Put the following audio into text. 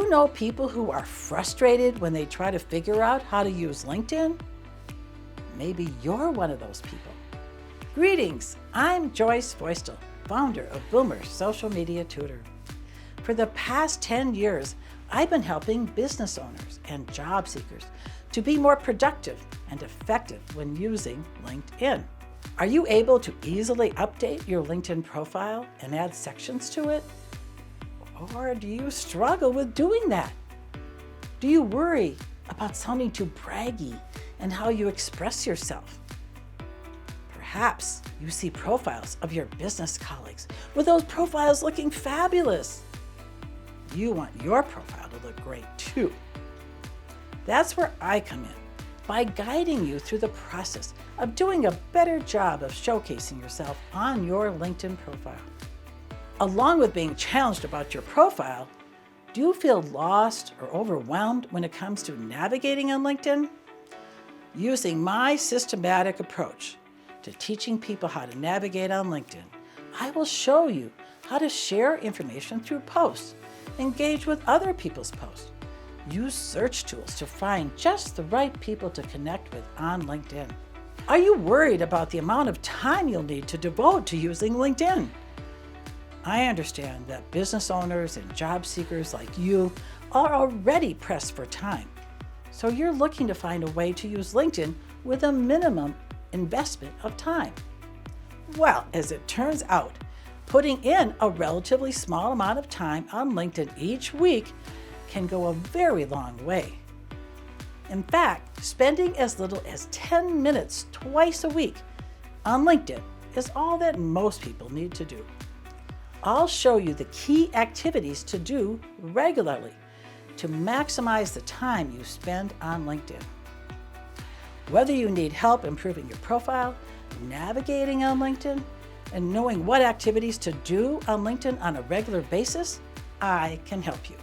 you know people who are frustrated when they try to figure out how to use LinkedIn? Maybe you're one of those people. Greetings, I'm Joyce Foistel, founder of Boomer Social Media Tutor. For the past 10 years, I've been helping business owners and job seekers to be more productive and effective when using LinkedIn. Are you able to easily update your LinkedIn profile and add sections to it? Or do you struggle with doing that? Do you worry about sounding too braggy and how you express yourself? Perhaps you see profiles of your business colleagues with those profiles looking fabulous. You want your profile to look great too. That's where I come in, by guiding you through the process of doing a better job of showcasing yourself on your LinkedIn profile. Along with being challenged about your profile, do you feel lost or overwhelmed when it comes to navigating on LinkedIn? Using my systematic approach to teaching people how to navigate on LinkedIn, I will show you how to share information through posts, engage with other people's posts, use search tools to find just the right people to connect with on LinkedIn. Are you worried about the amount of time you'll need to devote to using LinkedIn? I understand that business owners and job seekers like you are already pressed for time, so you're looking to find a way to use LinkedIn with a minimum investment of time. Well, as it turns out, putting in a relatively small amount of time on LinkedIn each week can go a very long way. In fact, spending as little as 10 minutes twice a week on LinkedIn is all that most people need to do. I'll show you the key activities to do regularly to maximize the time you spend on LinkedIn. Whether you need help improving your profile, navigating on LinkedIn, and knowing what activities to do on LinkedIn on a regular basis, I can help you.